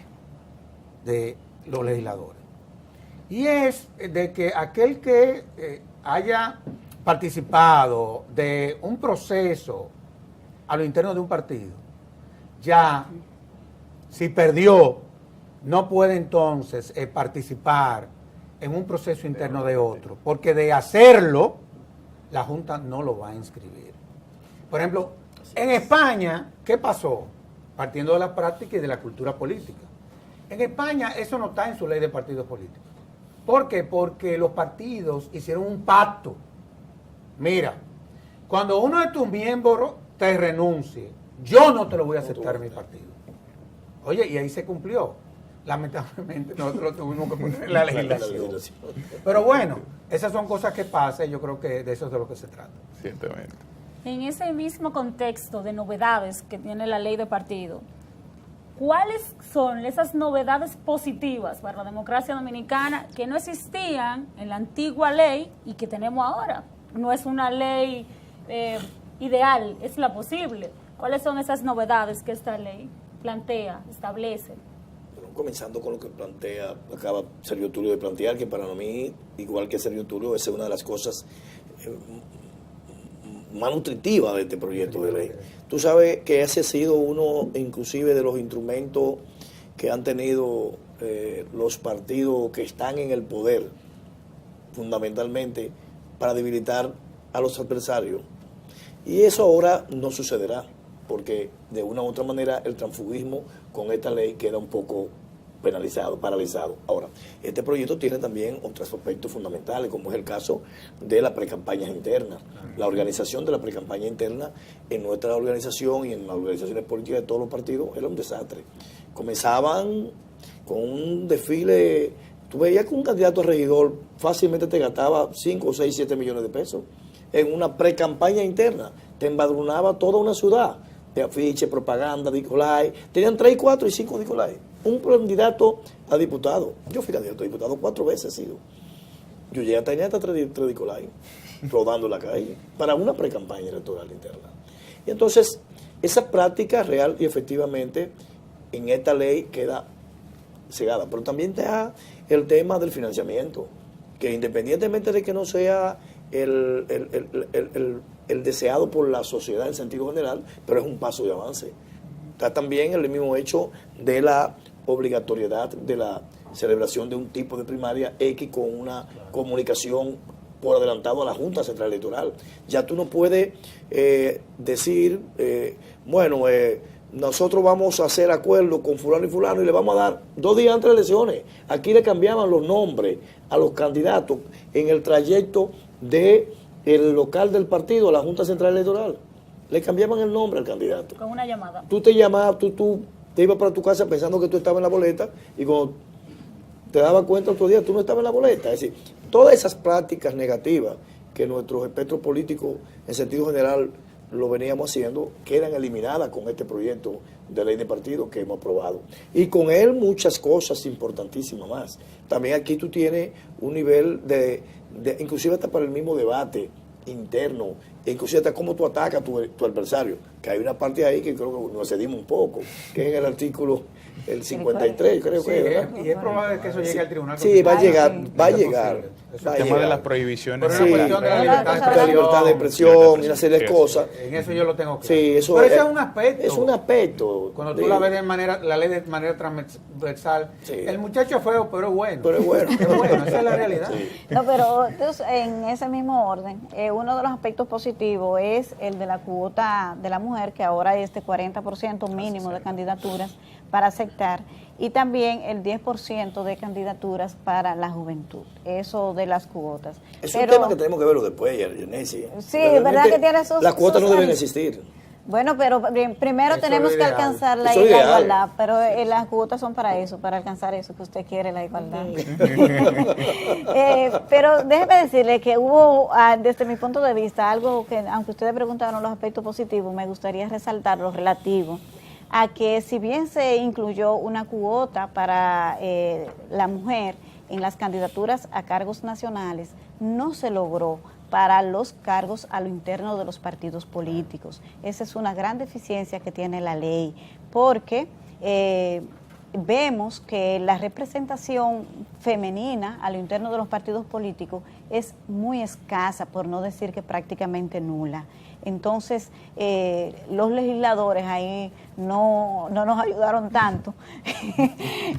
de los legisladores. Y es de que aquel que haya participado de un proceso a lo interno de un partido, ya si perdió, no puede entonces participar en un proceso interno de otro, porque de hacerlo, la Junta no lo va a inscribir. Por ejemplo, en España, ¿qué pasó? Partiendo de la práctica y de la cultura política. En España eso no está en su ley de partidos políticos. ¿Por qué? Porque los partidos hicieron un pacto. Mira, cuando uno de tus miembros te renuncie, yo no te lo voy a aceptar en mi partido. Oye, y ahí se cumplió. Lamentablemente nosotros lo tuvimos que poner en la legislación. Pero bueno, esas son cosas que pasan y yo creo que de eso es de lo que se trata. Ciertamente. En ese mismo contexto de novedades que tiene la ley de partido, ¿cuáles son esas novedades positivas para la democracia dominicana que no existían en la antigua ley y que tenemos ahora? No es una ley ideal, es la posible. ¿Cuáles son esas novedades que esta ley plantea, establece? Bueno, comenzando con lo que acaba Sergio Tulio de plantear, que para mí, igual que Sergio Tulio, es una de las cosas más nutritivas de este proyecto de ley. Tú sabes que ese ha sido uno, inclusive, de los instrumentos que han tenido los partidos que están en el poder, fundamentalmente, para debilitar a los adversarios. Y eso ahora no sucederá, porque de una u otra manera el transfugismo con esta ley queda un poco penalizado, paralizado. Ahora, este proyecto tiene también otros aspectos fundamentales, como es el caso de las precampañas internas. La organización de la precampaña interna en nuestra organización y en las organizaciones políticas de todos los partidos era un desastre. Comenzaban con un desfile, tú veías que un candidato a regidor fácilmente te gastaba 5, 6, 7 millones de pesos en una precampaña interna. Te embadrunaba toda una ciudad de afiche, propaganda, Nicolai. Tenían 3, 4 y 5 Nicolai. Un candidato a diputado. Yo fui candidato a diputado 4 veces, he sido. Yo llegué a tener hasta 3 Nicolai rodando la calle para una precampaña electoral interna. Y entonces, esa práctica real y efectivamente en esta ley queda cegada. Pero también te da el tema del financiamiento, que independientemente de que no sea el deseado por la sociedad en sentido general, pero es un paso de avance. Está también el mismo hecho de la obligatoriedad de la celebración de un tipo de primaria X con una comunicación por adelantado a la Junta Central Electoral. Ya tú no puedes decir, nosotros vamos a hacer acuerdo con fulano y fulano y le vamos a dar 2 días antes de las elecciones. Aquí le cambiaban los nombres a los candidatos en el trayecto del local del partido a la Junta Central Electoral. Le cambiaban el nombre al candidato. Con una llamada. Tú te llamabas, tú te ibas para tu casa pensando que tú estabas en la boleta y cuando te dabas cuenta otro día tú no estabas en la boleta. Es decir, todas esas prácticas negativas que nuestros espectros políticos en sentido general lo veníamos haciendo, quedan eliminadas con este proyecto de ley de partido que hemos aprobado. Y con él muchas cosas importantísimas más. También aquí tú tienes un nivel de inclusive hasta para el mismo debate interno, inclusive hasta cómo tú atacas a tu adversario, que hay una parte ahí que creo que nos cedimos un poco, que es en el artículo el 53, creo que es, ¿verdad? Y es probable que eso llegue al tribunal. Sí, va a llegar. El tema de las prohibiciones. Pero es una cuestión de la libertad de expresión y una serie de cosas. En eso yo lo tengo claro. Sí, eso pero ese es un aspecto. Es un aspecto. Cuando tú la ves la ley de manera transversal, sí. El muchacho es feo, pero es bueno. Pero es bueno. Es bueno, esa es la realidad. Sí. No, pero entonces, en ese mismo orden, uno de los aspectos positivos es el de la cuota de la mujer, que ahora es de 40% mínimo de candidaturas para aceptar, y también el 10% de candidaturas para la juventud, eso de las cuotas. Es un tema que tenemos que verlo después, Yanesi. Sí, verdad que tiene sus... Las cuotas no deben existir. Bueno, pero primero eso tenemos que alcanzar la igualdad, pero las cuotas son para eso, para alcanzar eso que usted quiere, la igualdad. Pero déjeme decirle que hubo, desde mi punto de vista, algo que, aunque ustedes preguntaron los aspectos positivos, me gustaría resaltar lo relativo a que si bien se incluyó una cuota para la mujer en las candidaturas a cargos nacionales, no se logró para los cargos a lo interno de los partidos políticos. Esa es una gran deficiencia que tiene la ley, porque vemos que la representación femenina a lo interno de los partidos políticos es muy escasa, por no decir que prácticamente nula. Entonces, los legisladores ahí no nos ayudaron tanto.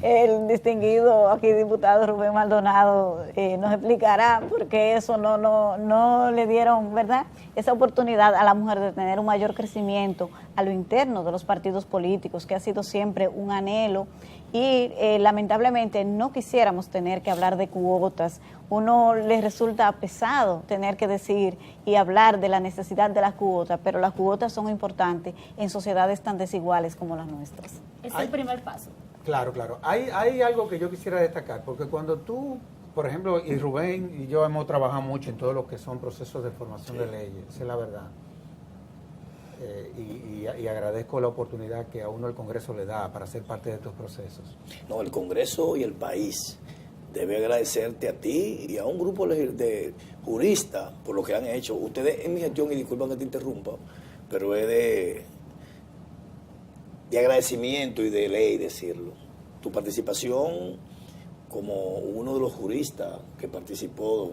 El distinguido aquí diputado Rubén Maldonado nos explicará por qué eso no le dieron, ¿verdad?, esa oportunidad a la mujer de tener un mayor crecimiento a lo interno de los partidos políticos, que ha sido siempre un anhelo. Y lamentablemente no quisiéramos tener que hablar de cuotas. Uno les resulta pesado tener que decir y hablar de la necesidad de las cuotas, pero las cuotas son importantes en sociedades tan desiguales como las nuestras. Es el primer paso. Claro, claro. Hay algo que yo quisiera destacar, porque cuando tú, por ejemplo, y Rubén y yo hemos trabajado mucho en todo lo que son procesos de formación de leyes, esa es la verdad. Y agradezco la oportunidad que a uno el Congreso le da para ser parte de estos procesos. No, el Congreso y el país debe agradecerte a ti y a un grupo de juristas por lo que han hecho. Ustedes en mi gestión, y disculpan que te interrumpa, pero es de agradecimiento y de ley decirlo. Tu participación como uno de los juristas que participó,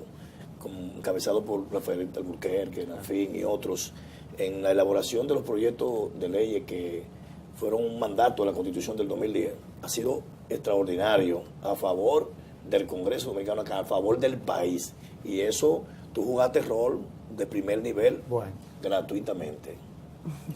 encabezado por Rafael Alburquerque, Nafín y otros, en la elaboración de los proyectos de leyes que fueron un mandato de la Constitución del 2010, ha sido extraordinario a favor del Congreso Dominicano, a favor del país. Y eso, tú jugaste rol de primer nivel, gratuitamente.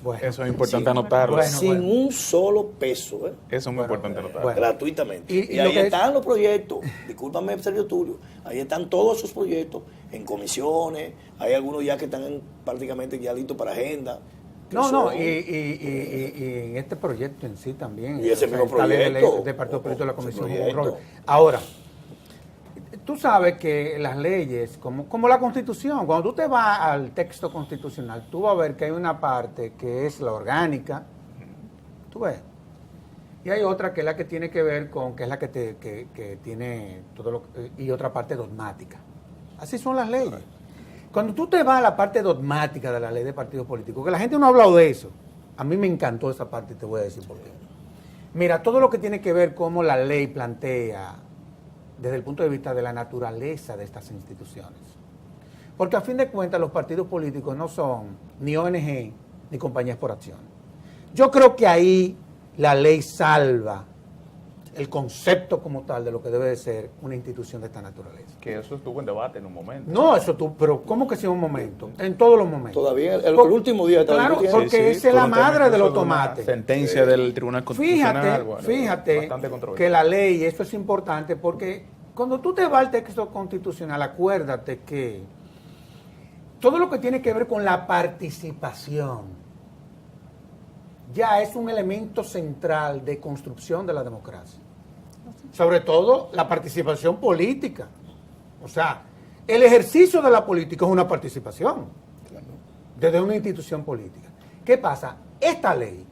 Bueno, eso es importante anotarlo. Sin un solo peso. Eso es muy importante anotarlo. Gratuitamente. Y ahí están los proyectos. Discúlpame, Sergio Tulio. Ahí están todos esos proyectos en comisiones. Hay algunos ya que están prácticamente ya listos para agenda. Y en este proyecto en sí también. Y ese mismo proyecto. De partido político de la comisión. Ahora, tú sabes que las leyes, como la Constitución, cuando tú te vas al texto constitucional, tú vas a ver que hay una parte que es la orgánica, tú ves, y hay otra que es la que tiene que ver con, que es la que tiene todo lo, y otra parte dogmática. Así son las leyes. Cuando tú te vas a la parte dogmática de la ley de partidos políticos, que la gente no ha hablado de eso, a mí me encantó esa parte y te voy a decir por qué. Mira, todo lo que tiene que ver cómo la ley plantea desde el punto de vista de la naturaleza de estas instituciones. Porque a fin de cuentas los partidos políticos no son ni ONG ni compañías por acción. Yo creo que ahí la ley salva el concepto como tal de lo que debe de ser una institución de esta naturaleza. Que eso estuvo en debate en un momento. No, eso tú, pero ¿cómo que sí en un momento? En todos los momentos. Todavía el último día. Claro, porque esa es la madre de los tomates. Sentencia del Tribunal Constitucional. Fíjate que la ley, esto es importante porque cuando tú te vas al texto constitucional, acuérdate que todo lo que tiene que ver con la participación ya es un elemento central de construcción de la democracia. Sobre todo la participación política. O sea, el ejercicio de la política es una participación desde una institución política. ¿Qué pasa? Esta ley,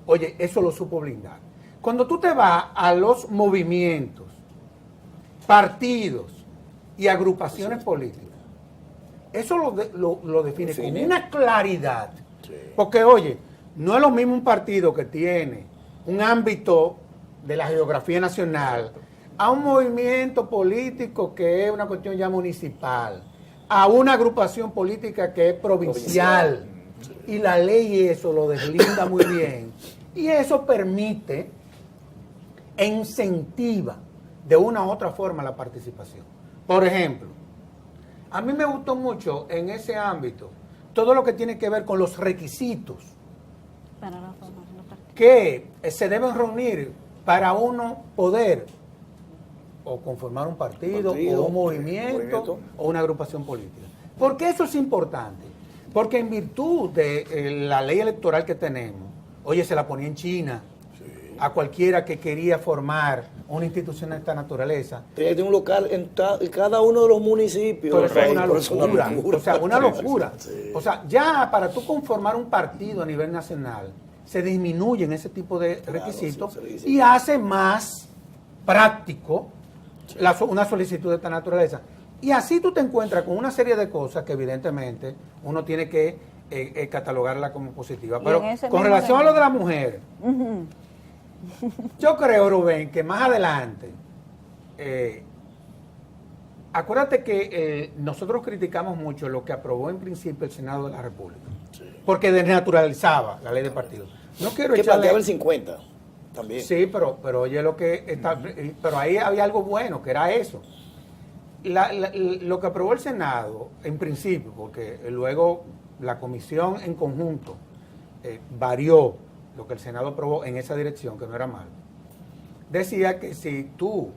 oye, eso lo supo blindar. Cuando tú te vas a los movimientos, partidos y agrupaciones políticas, eso lo define con una claridad. Porque, oye, no es lo mismo un partido que tiene un ámbito de la geografía nacional a un movimiento político que es una cuestión ya municipal, a una agrupación política que es provincial. Y la ley eso lo deslinda muy bien. Y eso permite e incentiva de una u otra forma la participación. Por ejemplo, a mí me gustó mucho en ese ámbito todo lo que tiene que ver con los requisitos que se deben reunir para uno poder o conformar un partido o un movimiento o una agrupación política. ¿Por qué eso es importante? Porque en virtud de la ley electoral que tenemos, oye, se la ponía en China a cualquiera que quería formar una institución de esta naturaleza. Tiene un local en cada uno de los municipios. Pero eso es una locura. O sea, una locura. O sea, ya para tú conformar un partido a nivel nacional, se disminuyen ese tipo de requisitos y hace más práctico una solicitud de esta naturaleza. Y así tú te encuentras con una serie de cosas que evidentemente uno tiene que catalogarla como positiva. Pero con relación a lo de la mujer, yo creo, Rubén, que más adelante, acuérdate que nosotros criticamos mucho lo que aprobó en principio el Senado de la República, porque desnaturalizaba la ley de partidos. No quiero que echarle... planteaba el 50 también. Sí, pero oye lo que está, pero ahí había algo bueno, que era eso. Lo que aprobó el Senado, en principio, porque luego la comisión en conjunto varió lo que el Senado aprobó en esa dirección, que no era malo, decía que si tú,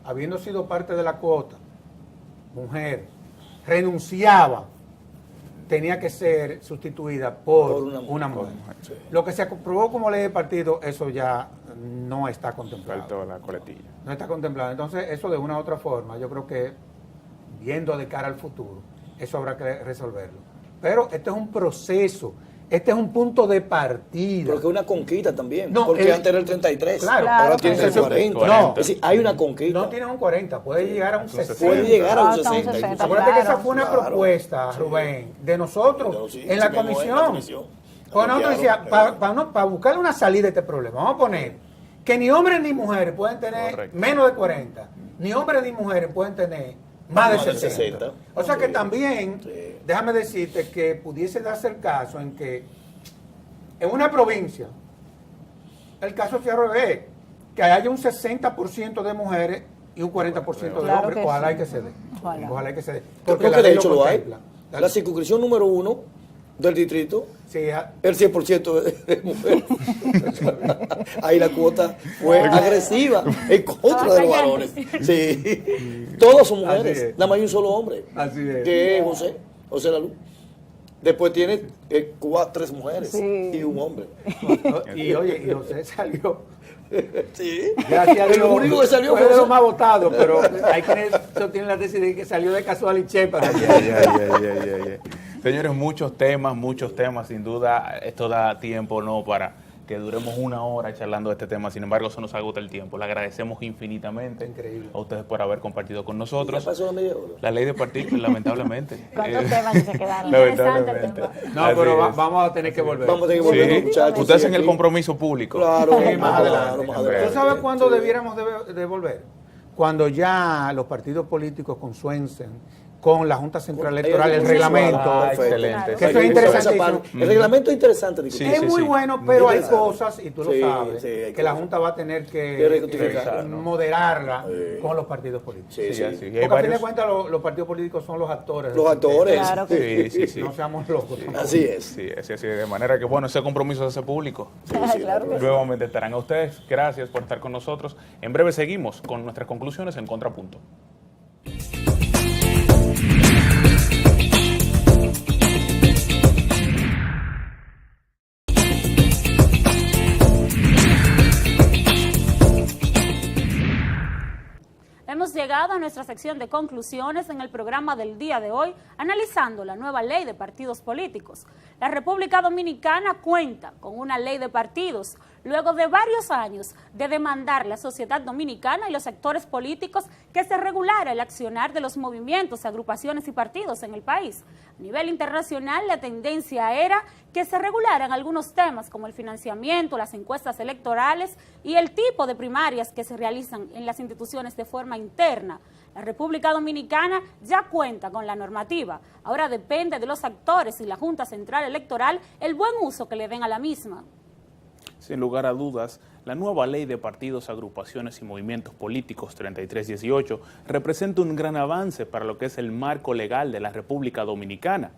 habiendo sido parte de la cuota, mujer, renunciaba, tenía que ser sustituida por una mujer. Sí. Lo que se aprobó como ley de partido, eso ya no está contemplado. Faltó la coletilla. No está contemplado. Entonces, eso de una u otra forma, yo creo que, viendo de cara al futuro, eso habrá que resolverlo. Pero este es un proceso, este es un punto de partida. Pero que es una conquista también, No, porque antes era el 33, claro, ahora tiene el 40. No, Es decir, hay una conquista. No tiene un 40, puede llegar a un 60. Puede llegar a un Hasta un 60. 60. Acuérdate que esa Claro. fue una Claro. propuesta, Sí. Rubén, de nosotros, Pero sí, en la sí, me mueve en la comisión. comisión. Pues nosotros Claro, decíamos, para buscar una salida a este problema, vamos a poner que ni hombres ni mujeres pueden tener Correcto. menos de 40, ni hombres ni mujeres pueden tener más de 60. O sea que Sí. también, Sí. déjame decirte que pudiese darse el caso en que en una provincia, el caso sea al revés, que haya un 60% de mujeres y un 40% de Claro hombres. que Ojalá sí. y que se dé. Ojalá. Ojalá y que se dé. Porque la de ley hecho lo hay. contempla. La circunscripción número 1 del distrito, Sí, el 100% de mujeres. Ahí la cuota fue agresiva en contra de los varones. Sí. Todos son Así mujeres. es. Nada más hay un solo hombre. Así es. Que es José Laluz. Después tiene 3 mujeres Sí. y un hombre. y oye, y José salió. Sí. Gracias a El Dios. único que salió fue fue de los José. más votados, pero hay quienes tienen la tesis de que salió de casual y chepa. Señores, muchos temas, sin duda, esto da tiempo no para que duremos una hora charlando de este tema, sin embargo, eso nos agota el tiempo. Le agradecemos infinitamente Increíble. a ustedes por haber compartido con ¿Ya nosotros. pasó la media hora? La ley de partidos, lamentablemente. ¿Cuántos temas que se quedaron? Lamentablemente. No, Así pero es. vamos a tener que volver. Vamos a tener que volver, Sí, muchachos. ustedes sí, hacen el aquí. compromiso público. Claro, Sí, más adelante. más ¿Tú adelante. sabes cuándo Sí. debiéramos de volver? Cuando ya los partidos políticos consuencen con la Junta Central Electoral el reglamento. Ah, Perfecto. excelente. Que eso es interesantísimo. El reglamento es interesante. Sí, Es muy bueno, pero hay cosas, y tú lo Sí, sabes, sí, hay que la cosas. Junta va a tener Que que rectificar, ¿no? moderarla Sí. con los partidos políticos. Sí, Sí, sí. así. Y Porque hay a fin de varios- cuentas los partidos políticos son los actores. del Los actores. Claro que Sí. No seamos locos. Así es. Sí, así. De manera que, bueno, ese compromiso se hace público. Claro que sí. Nuevamente estarán a ustedes. Gracias por estar con nosotros. En breve seguimos con nuestras conclusiones en Contrapunto. Hemos llegado a nuestra sección de conclusiones en el programa del día de hoy, analizando la nueva ley de partidos políticos. La República Dominicana cuenta con una ley de partidos, luego de varios años de demandar la sociedad dominicana y los sectores políticos que se regulara el accionar de los movimientos, agrupaciones y partidos en el país. A nivel internacional, la tendencia era que se regularan algunos temas como el financiamiento, las encuestas electorales y el tipo de primarias que se realizan en las instituciones de forma interna. La República Dominicana ya cuenta con la normativa. Ahora depende de los actores y la Junta Central Electoral el buen uso que le den a la misma. Sin lugar a dudas, la nueva Ley de Partidos, Agrupaciones y Movimientos Políticos 3318 representa un gran avance para lo que es el marco legal de la República Dominicana.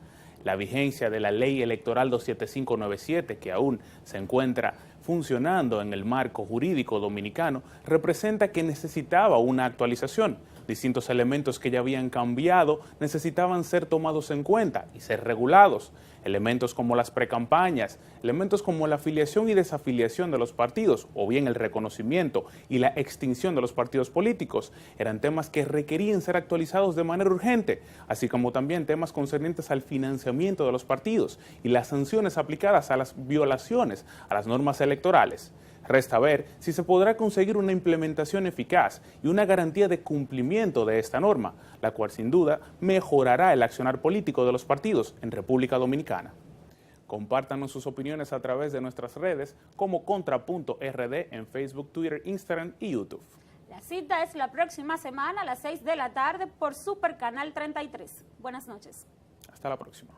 La vigencia de la Ley Electoral 27597, que aún se encuentra funcionando en el marco jurídico dominicano, representa que necesitaba una actualización. Distintos elementos que ya habían cambiado necesitaban ser tomados en cuenta y ser regulados. Elementos como las precampañas, elementos como la afiliación y desafiliación de los partidos, o bien el reconocimiento y la extinción de los partidos políticos, eran temas que requerían ser actualizados de manera urgente, así como también temas concernientes al financiamiento de los partidos y las sanciones aplicadas a las violaciones a las normas electorales. Resta ver si se podrá conseguir una implementación eficaz y una garantía de cumplimiento de esta norma, la cual sin duda mejorará el accionar político de los partidos en República Dominicana. Compártanos sus opiniones a través de nuestras redes como Contrapunto.rd en Facebook, Twitter, Instagram y YouTube. La cita es la próxima semana a las 6 de la tarde por Super Canal 33. Buenas noches. Hasta la próxima.